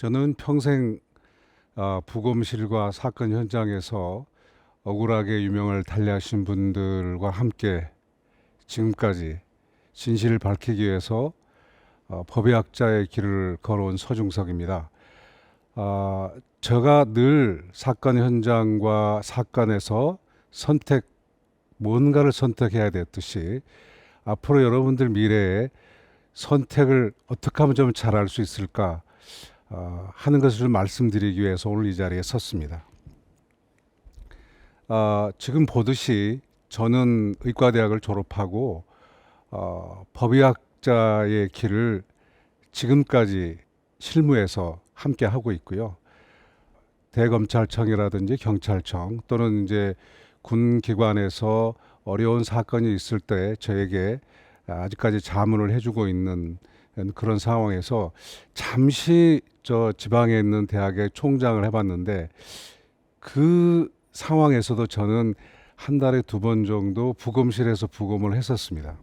저는 평생 부검실과 사건 현장에서 억울하게 유명을 달리하신 분들과 함께 지금까지 진실을 밝히기 위해서 법의학자의 길을 걸어온 서중석입니다. 제가 늘 사건 현장과 사건에서 뭔가를 선택해야 됐듯이 앞으로 여러분들 미래에 선택을 어떻게 하면 좀 잘할 수 있을까 하는 것을 좀 말씀드리기 위해서 오늘 이 자리에 섰습니다. 지금 보듯이 저는 의과대학을 졸업하고 법의학자의 길을 지금까지 실무에서 함께 하고 있고요. 대검찰청이라든지 경찰청 또는 이제 군 기관에서 어려운 사건이 있을 때 저에게 아직까지 자문을 해주고 있는 그런 상황에서 잠시 저 지방에 있는 대학의 총장을 해봤는데 그 상황에서도 저는 한 달에 2번 정도 부검실에서 부검을 했었습니다.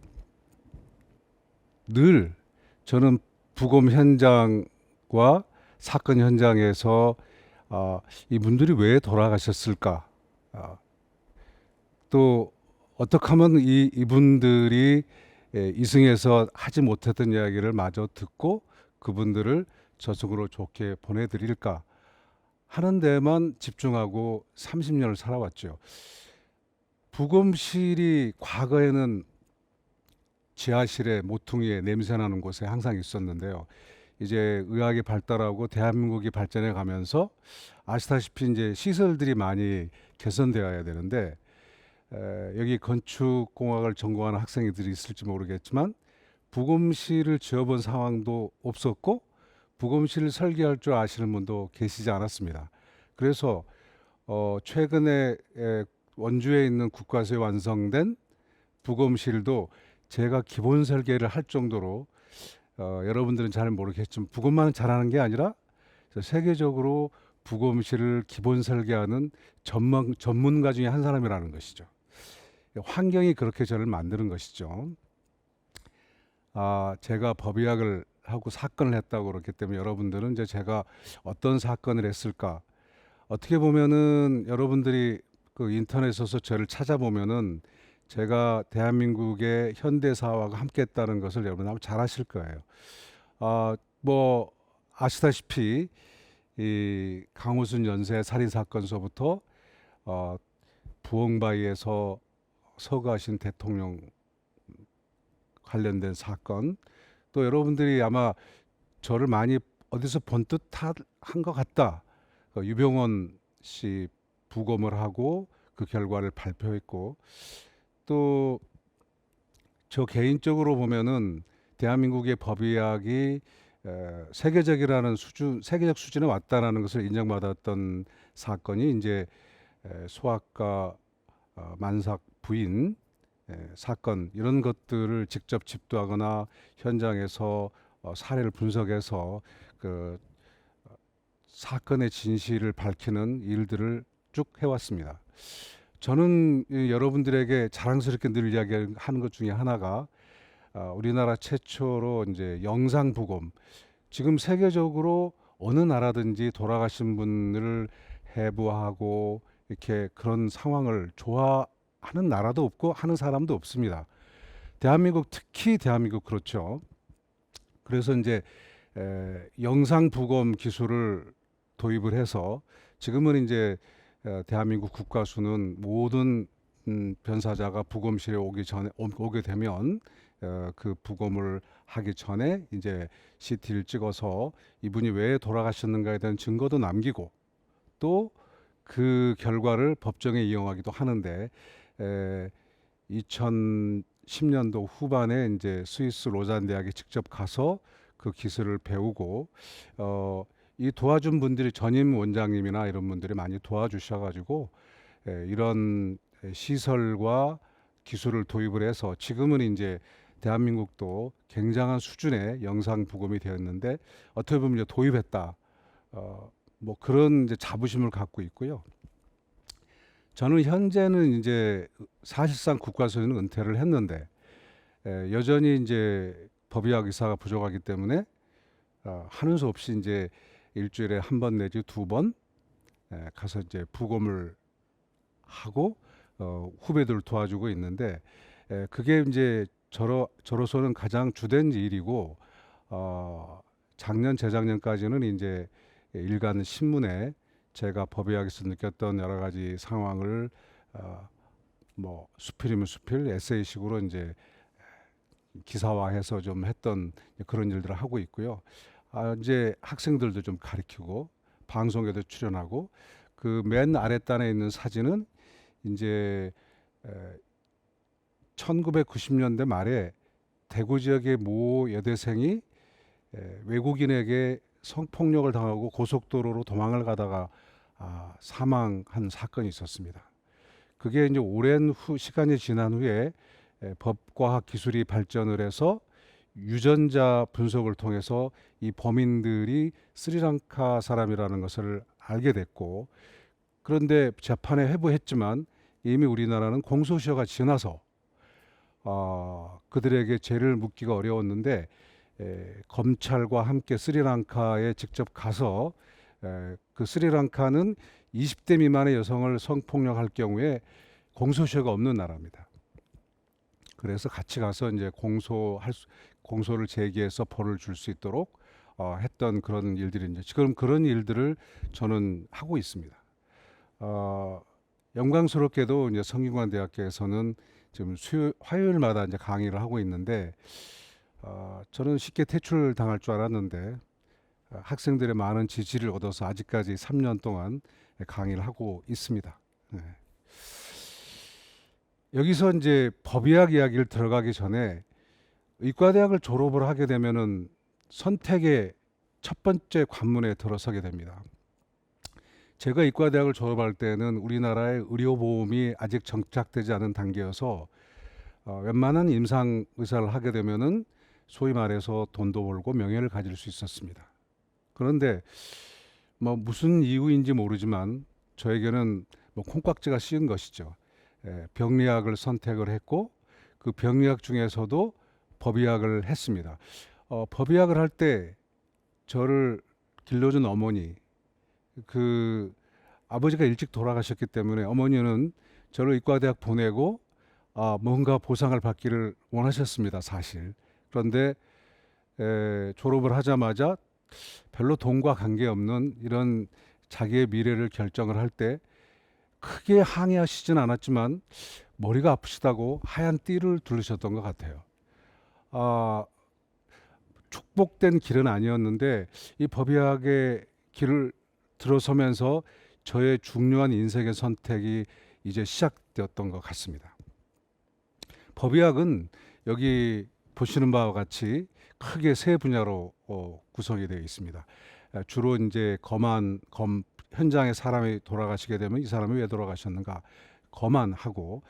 늘 저는 부검 현장과 사건 현장에서 이분들이 왜 돌아가셨을까? 또 어떻게 하면 이분들이 이승에서 하지 못했던 이야기를 마저 듣고 그분들을 저승으로 좋게 보내드릴까 하는 데만 집중하고 30년을 살아왔죠. 부검실이 과거에는 지하실에 모퉁이에 냄새나는 곳에 항상 있었는데요. 이제 의학이 발달하고 대한민국이 발전해 가면서 아시다시피 이제 시설들이 많이 개선되어야 되는데 여기 건축공학을 전공하는 학생들이 있을지 모르겠지만 부검실을 지어본 상황도 없었고 부검실을 설계할 줄 아시는 분도 계시지 않았습니다. 그래서 최근에 원주에 있는 국과수에 완성된 부검실도 제가 기본 설계를 할 정도로 여러분들은 잘 모르겠지만 부검만 잘하는 게 아니라 세계적으로 부검실을 기본 설계하는 전문가 중에 한 사람이라는 것이죠. 환경이 그렇게 저를 만드는 것이죠. 제가 법의학을 하고 사건을 했다고 그렇기 때문에 여러분들은 이제 제가 어떤 사건을 했을까? 어떻게 보면은 여러분들이 그 인터넷에서 저를 찾아보면은 제가 대한민국의 현대사와 함께했다는 것을 여러분 아마 잘 아실 거예요. 뭐 아시다시피 이 강우순 연쇄 살인 사건서부터 부엉바위에서 서거하신 대통령 관련된 사건, 또 여러분들이 아마 저를 많이 어디서 본 듯한 것 같다. 유병원 씨 부검을 하고 그 결과를 발표했고, 또 저 개인적으로 보면은 대한민국의 법의학이 세계적이라는 세계적 수준에 왔다라는 것을 인정받았던 사건이 이제 소아과 만삭 부인 사건, 이런 것들을 직접 집도하거나 현장에서 사례를 분석해서 그 사건의 진실을 밝히는 일들을 쭉 해왔습니다. 저는 여러분들에게 자랑스럽게 늘 이야기하는 것 중에 하나가 우리나라 최초로 이제 영상 부검, 지금 세계적으로 어느 나라든지 돌아가신 분을 해부하고 이렇게 그런 상황을 좋아하는 나라도 없고 하는 사람도 없습니다. 대한민국, 특히 대한민국 그렇죠. 그래서 이제 영상 부검 기술을 도입을 해서 지금은 이제 대한민국 국가수는 모든 변사자가 부검실에 오게 되면 그 부검을 하기 전에 이제 CT를 찍어서 이분이 왜 돌아가셨는가에 대한 증거도 남기고 또 그 결과를 법정에 이용하기도 하는데 2010년도 후반에 이제 스위스 로잔 대학에 직접 가서 그 기술을 배우고 이 도와준 분들이 전임 원장님이나 이런 분들이 많이 도와주셔가지고 이런 시설과 기술을 도입을 해서 지금은 이제 대한민국도 굉장한 수준의 영상 부검이 되었는데 어떻게 보면 이제 도입했다. 뭐 그런 이제 자부심을 갖고 있고요. 저는 현재는 이제 사실상 국과수는 은퇴를 했는데 여전히 이제 법의학 의사가 부족하기 때문에 하는 수 없이 이제 일주일에 한 번 내지 두 번 가서 이제 부검을 하고 후배들을 도와주고 있는데 그게 이제 저로서는 가장 주된 일이고 작년 재작년까지는 이제 일간 신문에 제가 법의학에서 느꼈던 여러 가지 상황을 뭐 수필이면 수필 에세이식으로 이제 기사화해서 좀 했던 그런 일들을 하고 있고요. 이제 학생들도 좀 가르치고 방송에도 출연하고 그 맨 아랫단에 있는 사진은 이제 1990년대 말에 대구 지역의 모 여대생이 외국인에게 성폭력을 당하고 고속도로로 도망을 가다가 사망한 사건이 있었습니다. 그게 이제 오랜 시간이 지난 후에 법과학 기술이 발전을 해서 유전자 분석을 통해서 이 범인들이 스리랑카 사람이라는 것을 알게 됐고, 그런데 재판에 회부했지만 이미 우리나라는 공소시효가 지나서 그들에게 죄를 묻기가 어려웠는데 검찰과 함께 스리랑카에 직접 가서 그 스리랑카는 20대 미만의 여성을 성폭력할 경우에 공소시효가 없는 나라입니다. 그래서 같이 가서 이제 공소를 제기해서 벌을 줄 수 있도록 했던 그런 일들이 이제 지금 그런 일들을 저는 하고 있습니다. 영광스럽게도 이제 성균관대학교에서는 지금 화요일마다 이제 강의를 하고 있는데 저는 쉽게 퇴출 당할 줄 알았는데 학생들의 많은 지지를 얻어서 아직까지 3년 동안 강의를 하고 있습니다. 네. 여기서 이제 법의학 이야기를 들어가기 전에 의과대학을 졸업을 하게 되면은 선택의 첫 번째 관문에 들어서게 됩니다. 제가 의과대학을 졸업할 때는 우리나라의 의료보험이 아직 정착되지 않은 단계여서 웬만한 임상 의사를 하게 되면은 소위 말해서 돈도 벌고 명예를 가질 수 있었습니다. 그런데 뭐 무슨 이유인지 모르지만 저에게는 뭐 콩깍지가 씌은 것이죠. 병리학을 선택을 했고 그 병리학 중에서도 법의학을 했습니다. 법의학을 할 때 저를 길러준 어머니, 그 아버지가 일찍 돌아가셨기 때문에 어머니는 저를 의과대학 보내고 뭔가 보상을 받기를 원하셨습니다, 사실. 그런데 졸업을 하자마자 별로 돈과 관계없는 이런 자기의 미래를 결정을 할 때 크게 항의하시진 않았지만 머리가 아프시다고 하얀 띠를 두르셨던 것 같아요. 축복된 길은 아니었는데 이 법의학의 길을 들어서면서 저의 중요한 인생의 선택이 이제 시작되었던 것 같습니다. 법의학은 여기 보시는 바와 같이 크게 세 분야로 구성이 되어 있습니다. 주로 이제 현장에 사람이 돌아가시게 되면 이 사람이 왜 돌아가셨는가 검안하고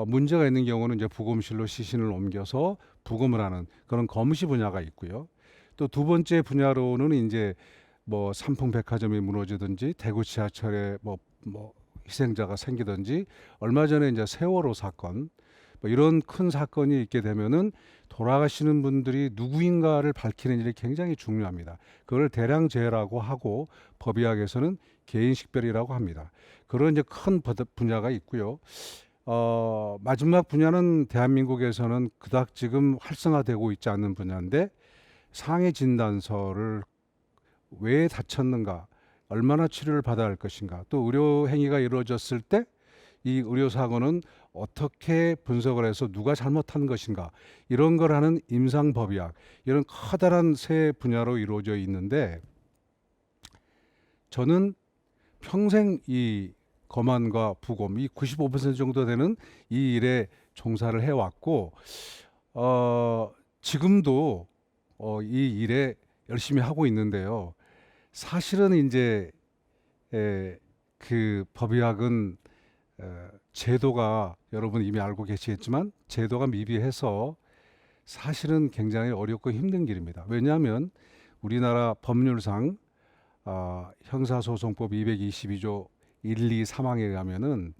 문제가 있는 경우는 이제 부검실로 시신을 옮겨서 부검을 하는 그런 검시 분야가 있고요. 또 두 번째 분야로는 이제 뭐 삼풍백화점이 무너지든지 대구 지하철에 뭐 희생자가 생기든지 얼마 전에 이제 세월호 사건 뭐 이런 큰 사건이 있게 되면은 돌아가시는 분들이 누구인가를 밝히는 일이 굉장히 중요합니다. 그걸 대량죄라고 하고 법의학에서는 개인식별이라고 합니다. 그런 이제 큰 분야가 있고요. 마지막 분야는 대한민국에서는 그닥 지금 활성화되고 있지 않는 분야인데 상해 진단서를 왜 다쳤는가, 얼마나 치료를 받아야 할 것인가, 또 의료 행위가 이루어졌을 때 이 의료 사고는 어떻게 분석을 해서 누가 잘못한 것인가, 이런 걸 하는 임상법의학, 이런 커다란 세 분야로 이루어져 있는데 저는 평생 이 검안과 부검, 이 95% 정도 되는 이 일에 종사를 해왔고 지금도 이 일에 열심히 하고 있는데요. 사실은 이제 그 법의학은 제도가 여러분 이미 알고 계시겠지만 제도가 미비해서 사실은 굉장히 어렵고 힘든 길입니다. 왜냐하면 우리나라 법률상 형사소송법 222조 1, 2, 3항에 의하면은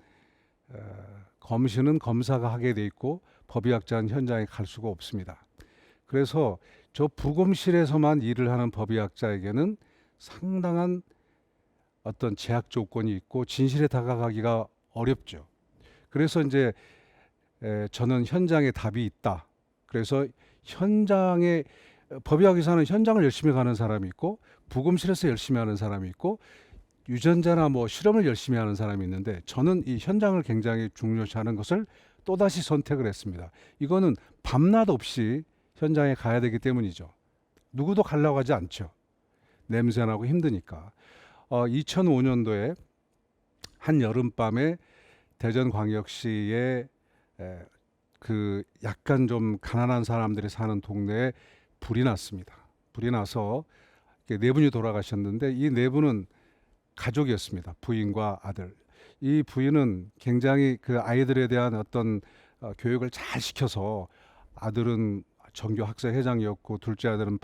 검시는 검사가 하게 돼 있고 법의학자는 현장에 갈 수가 없습니다. 그래서 저 부검실에서만 일을 하는 법의학자에게는 상당한 어떤 제약 조건이 있고 진실에 다가가기가 어렵죠. 그래서 이제 저는 현장에 답이 있다. 그래서 현장에 법의학 의사는 현장을 열심히 가는 사람이 있고 부검실에서 열심히 하는 사람이 있고 유전자나 뭐 실험을 열심히 하는 사람이 있는데 저는 이 현장을 굉장히 중요시하는 것을 또다시 선택을 했습니다. 이거는 밤낮 없이 현장에 가야 되기 때문이죠. 누구도 가려고 하지 않죠. 냄새나고 힘드니까. 2005년도에 한 여름밤에 대전광역시에 그 약간 좀 가난한 사람들이 사는 동네에 불이 났습니다. 불이 나서 네 분이 돌아가셨는데 이 네 분은 가족이었습니다. 부인과 아들. 이 부인은 굉장히 그 아이들에 대한 어떤 교육을 잘 시켜서 아들은 전교 학생 회장이었고 둘째 아들은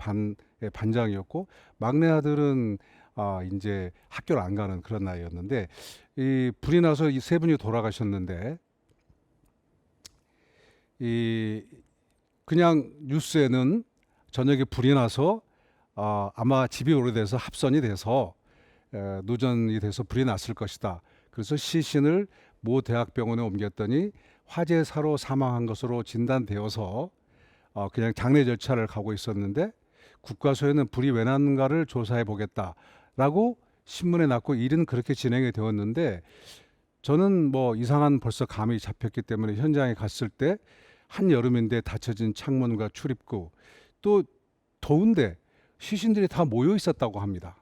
반장이었고 막내 아들은 이제 학교를 안 가는 그런 나이였는데 이 불이 나서 이 세 분이 돌아가셨는데 이 그냥 뉴스에는 저녁에 불이 나서 아마 집이 오래돼서 합선이 돼서 누전이 돼서 불이 났을 것이다. 그래서 시신을 모 대학병원에 옮겼더니 화재사로 사망한 것으로 진단되어서 그냥 장례 절차를 가고 있었는데 국과수에는 불이 왜 났는가를 조사해 보겠다라고 신문에 났고 일은 그렇게 진행이 되었는데 저는 뭐 이상한 벌써 감이 잡혔기 때문에 현장에 갔을 때 한여름인데 닫혀진 창문과 출입구 또 더운데 시신들이 다 모여 있었다고 합니다.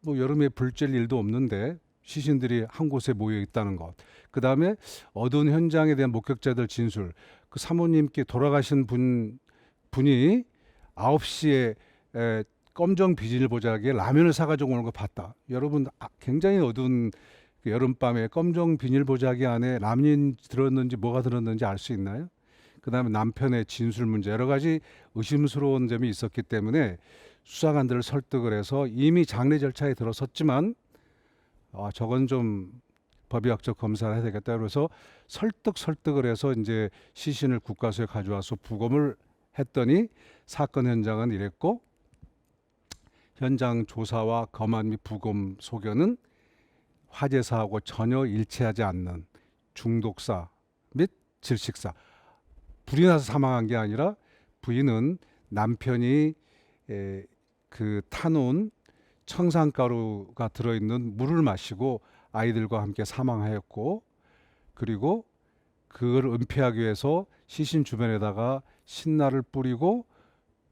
뭐 여름에 불 쬐일 일도 없는데 시신들이 한 곳에 모여 있다는 것. 그 다음에 어두운 현장에 대한 목격자들 진술. 그 사모님께 돌아가신 분이 9시에 검정 비닐 보자기에 라면을 사가지고 오는 거 봤다. 여러분 굉장히 어두운 그 여름밤에 검정 비닐 보자기 안에 라면이 들었는지 뭐가 들었는지 알 수 있나요? 그 다음에 남편의 진술 문제 여러 가지 의심스러운 점이 있었기 때문에 수사관들을 설득을 해서 이미 장례 절차에 들어섰지만 저건 좀 법의학적 검사를 해야 되겠다. 그래서 설득을 해서 이제 시신을 국과수에 가져와서 부검을 했더니 사건 현장은 이랬고 현장 조사와 검안 및 부검 소견은 화재사하고 전혀 일치하지 않는 중독사 및 질식사. 불이 나서 사망한 게 아니라 부인은 남편이 그 타놓은 청산가루가 들어있는 물을 마시고 아이들과 함께 사망하였고 그리고 그걸 은폐하기 위해서 시신 주변에다가 신나를 뿌리고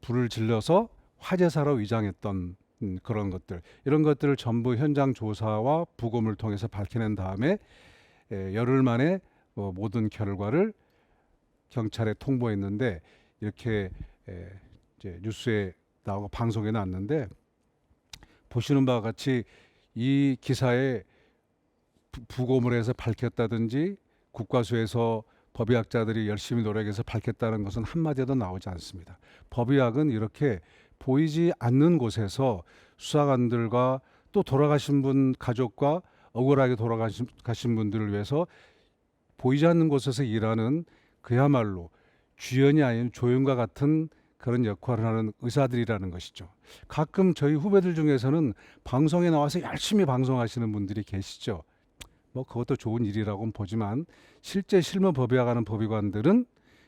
불을 질러서 화재사로 위장했던 그런 것들 이런 것들을 전부 현장 조사와 부검을 통해서 밝혀낸 다음에 열흘 만에 모든 결과를 경찰에 통보했는데 이렇게 이제 뉴스에 나오고 방송에 났는데 보시는 바와 같이 이 기사에 부검을 해서 밝혔다든지 국과수에서 법의학자들이 열심히 노력해서 밝혔다는 것은 한마디도 나오지 않습니다. 법의학은 이렇게 보이지 않는 곳에서 수사관들과 또 돌아가신 분 가족과 억울하게 돌아가신 분들을 위해서 보이지 않는 곳에서 일하는 그야말로 주연이 아닌 조연과 같은 그런 역할을 하는 의사들이라는 것이죠. 가끔 저희 후배들 중에서는 방송에 나와서 열심히 방송하시는 분들이 계시죠. 뭐 그것도 좋은 일이라고는 보지만 실제 실무 법의학하는 법의관들은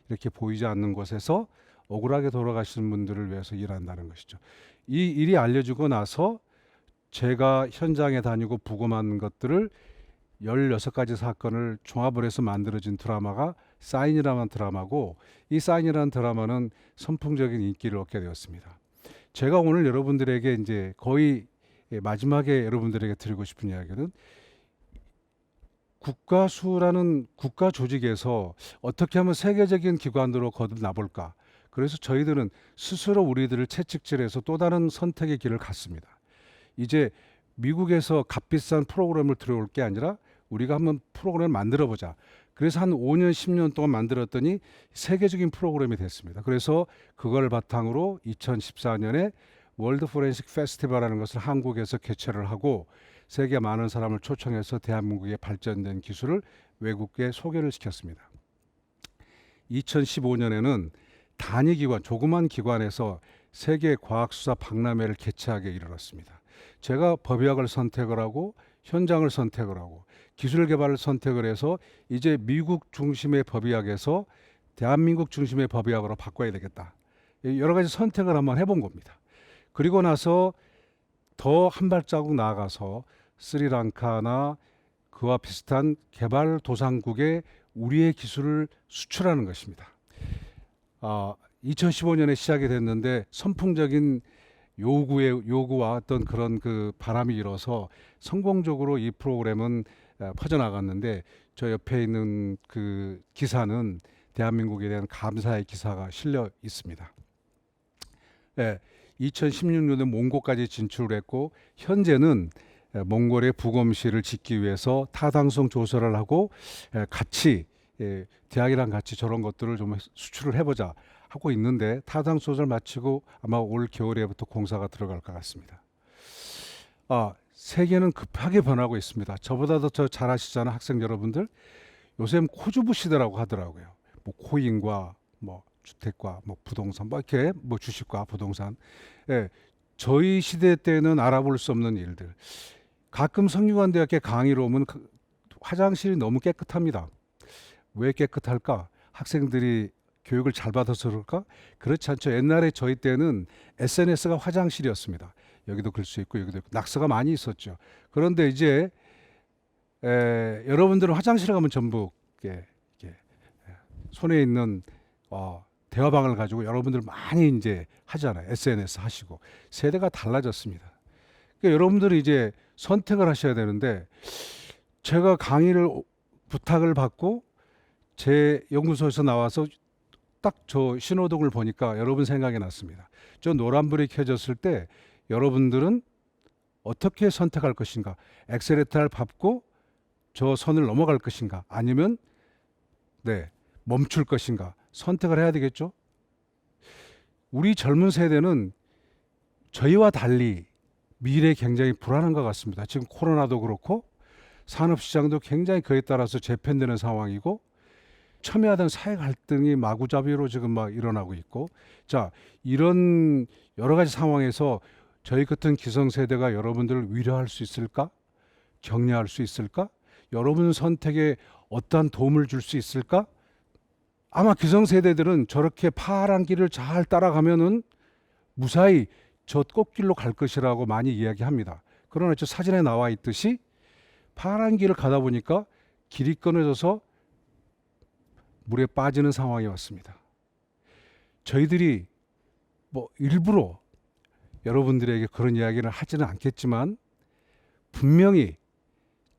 이렇게 보이지 않는 곳에서 억울하게 돌아가시는 분들을 위해서 일한다는 것이죠. 이 일이 알려지고 나서 제가 현장에 다니고 부검한 것들을 16가지 사건을 종합을 해서 만들어진 드라마가 사인이라는 드라마고 이 사인이라는 드라마는 선풍적인 인기를 얻게 되었습니다. 제가 오늘 여러분들에게 이제 거의 마지막에 여러분들에게 드리고 싶은 이야기는 국가수라는 국가 조직에서 어떻게 하면 세계적인 기관으로 거듭나볼까. 그래서 저희들은 스스로 우리들을 채찍질해서 또 다른 선택의 길을 갔습니다. 이제 미국에서 값비싼 프로그램을 들어올 게 아니라 우리가 한번 프로그램을 만들어 보자. 그래서 한 5년, 10년 동안 만들었더니 세계적인 프로그램이 됐습니다. 그래서 그걸 바탕으로 2014년에 월드 포렌식 페스티벌이라는 것을 한국에서 개최를 하고 세계 많은 사람을 초청해서 대한민국의 발전된 기술을 외국에 소개를 시켰습니다. 2015년에는 단위 기관, 조그만 기관에서 세계 과학수사 박람회를 개최하게 이르렀습니다. 제가 법의학을 선택을 하고 현장을 선택을 하고 기술 개발을 선택을 해서 이제 미국 중심의 법의학에서 대한민국 중심의 법의학으로 바꿔야 되겠다. 여러 가지 선택을 한번 해본 겁니다. 그리고 나서 더 한 발자국 나아가서 스리랑카나 그와 비슷한 개발도상국에 우리의 기술을 수출하는 것입니다. 2015년에 시작이 됐는데 선풍적인 요구와 어떤 그런 그 바람이 일어서 성공적으로 이 프로그램은 퍼져나갔는데, 저 옆에 있는 그 기사는 대한민국에 대한 감사의 기사가 실려 있습니다. 2016년에 몽골까지 진출을 했고, 현재는 몽골의 부검실을 짓기 위해서 타당성 조사를 하고 같이 대학이랑 같이 저런 것들을 좀 수출을 해보자 하고 있는데, 타당성 조사를 마치고 아마 올 겨울에부터 공사가 들어갈 것 같습니다. 세계는 급하게 변하고 있습니다. 저보다도 더 잘 아시잖아요, 학생 여러분들. 요새 코주부 시대라고 하더라고요. 뭐 코인과 뭐 주택과 뭐 부동산, 뭐 이렇게 뭐 주식과 부동산. 저희 시대 때는 알아볼 수 없는 일들. 가끔 성균관대학교 강의로 오면 화장실이 너무 깨끗합니다. 왜 깨끗할까? 학생들이 교육을 잘 받아서 그럴까? 그렇지 않죠. 옛날에 저희 때는 SNS가 화장실이었습니다. 여기도 글 수 있고 여기도 있고 낙서가 많이 있었죠. 그런데 이제 여러분들은 화장실에 가면 전부 이렇게 손에 있는 대화방을 가지고 여러분들 많이 이제 하잖아요. SNS 하시고. 세대가 달라졌습니다. 그러니까 여러분들이 이제 선택을 하셔야 되는데, 제가 강의를 부탁을 받고 제 연구소에서 나와서 딱 저 신호등을 보니까 여러분 생각이 났습니다. 저 노란불이 켜졌을 때 여러분들은 어떻게 선택할 것인가? 엑셀레터를 밟고 저 선을 넘어갈 것인가? 아니면 멈출 것인가? 선택을 해야 되겠죠? 우리 젊은 세대는 저희와 달리 미래 굉장히 불안한 것 같습니다. 지금 코로나도 그렇고 산업시장도 굉장히 그에 따라서 재편되는 상황이고, 첨예하던 사회 갈등이 마구잡이로 지금 막 일어나고 있고, 자, 이런 여러 가지 상황에서 저희 같은 기성세대가 여러분들을 위로할 수 있을까? 격려할 수 있을까? 여러분 선택에 어떠한 도움을 줄 수 있을까? 아마 기성세대들은 저렇게 파란 길을 잘 따라가면은 무사히 저 꽃길로 갈 것이라고 많이 이야기합니다. 그러나 저 사진에 나와 있듯이 파란 길을 가다 보니까 길이 끊어져서 물에 빠지는 상황이 왔습니다. 저희들이 뭐 일부러 여러분들에게 그런 이야기를 하지는 않겠지만, 분명히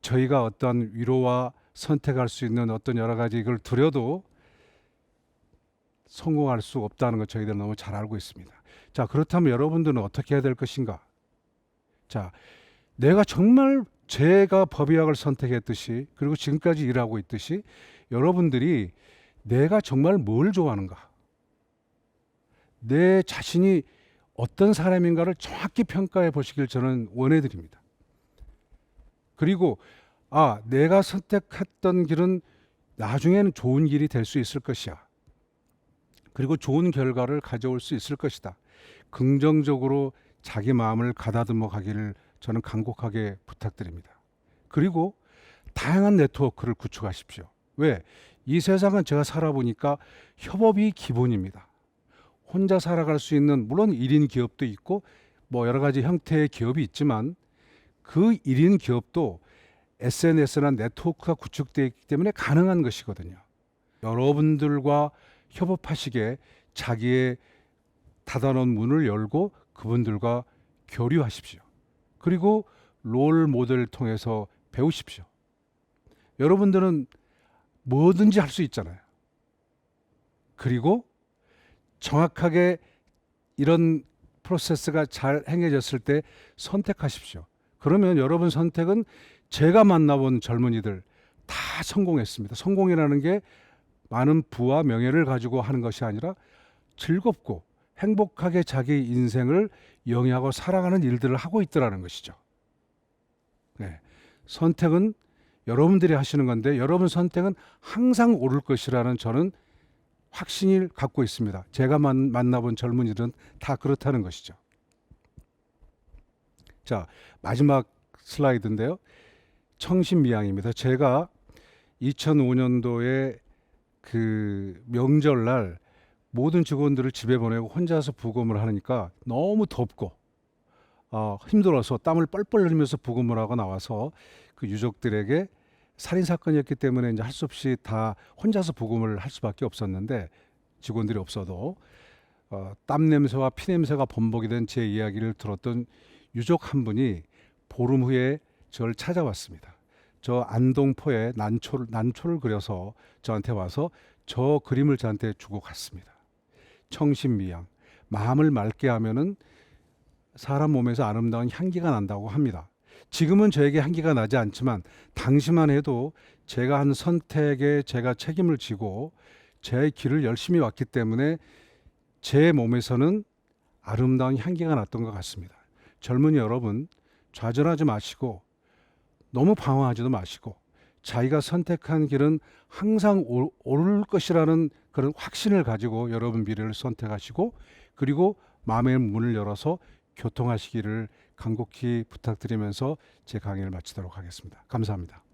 저희가 어떤 위로와 선택할 수 있는 어떤 여러 가지 이걸 드려도 성공할 수 없다는 걸 저희들 너무 잘 알고 있습니다. 자, 그렇다면 여러분들은 어떻게 해야 될 것인가? 자, 내가 정말 제가 법의학을 선택했듯이, 그리고 지금까지 일하고 있듯이 여러분들이 내가 정말 뭘 좋아하는가? 내 자신이 어떤 사람인가를 정확히 평가해 보시길 저는 원해드립니다. 그리고 내가 선택했던 길은 나중에는 좋은 길이 될 수 있을 것이야. 그리고 좋은 결과를 가져올 수 있을 것이다. 긍정적으로 자기 마음을 가다듬어 가기를 저는 간곡하게 부탁드립니다. 그리고 다양한 네트워크를 구축하십시오. 왜? 이 세상은 제가 살아보니까 협업이 기본입니다. 혼자 살아갈 수 있는, 물론 1인 기업도 있고 뭐 여러 가지 형태의 기업이 있지만, 그 1인 기업도 SNS나 네트워크가 구축되어 있기 때문에 가능한 것이거든요. 여러분들과 협업하시게 자기의 닫아놓은 문을 열고 그분들과 교류하십시오. 그리고 롤 모델을 통해서 배우십시오. 여러분들은 뭐든지 할 수 있잖아요. 그리고 정확하게 이런 프로세스가 잘 행해졌을 때 선택하십시오. 그러면 여러분 선택은 제가 만나본 젊은이들 다 성공했습니다. 성공이라는 게 많은 부와 명예를 가지고 하는 것이 아니라 즐겁고 행복하게 자기 인생을 영위하고 살아가는 일들을 하고 있더라는 것이죠. 선택은 여러분들이 하시는 건데, 여러분 선택은 항상 옳을 것이라는 저는 확신을 갖고 있습니다. 제가 만나본 젊은이들은 다 그렇다는 것이죠. 자, 마지막 슬라이드인데요. 청신미양입니다. 제가 2005년도에 그 명절날 모든 직원들을 집에 보내고 혼자서 부검을 하니까 너무 덥고 힘들어서 땀을 뻘뻘 흘리면서 부검을 하고 나와서 그 유족들에게 살인 사건이었기 때문에 이제 할 수 없이 다 혼자서 부검을 할 수밖에 없었는데, 직원들이 없어도 땀 냄새와 피 냄새가 범벅이 된 제 이야기를 들었던 유족 한 분이 보름 후에 저를 찾아왔습니다. 저 안동포에 난초를 그려서 저한테 와서 저 그림을 저한테 주고 갔습니다. 청신미양, 마음을 맑게 하면은 사람 몸에서 아름다운 향기가 난다고 합니다. 지금은 저에게 향기가 나지 않지만 당시만 해도 제가 한 선택에 제가 책임을 지고 제 길을 열심히 왔기 때문에 제 몸에서는 아름다운 향기가 났던 것 같습니다. 젊은이 여러분, 좌절하지 마시고 너무 방황하지도 마시고 자기가 선택한 길은 항상 옳을 것이라는 그런 확신을 가지고 여러분 미래를 선택하시고, 그리고 마음의 문을 열어서 교통하시기를 간곡히 부탁드리면서 제 강의를 마치도록 하겠습니다. 감사합니다.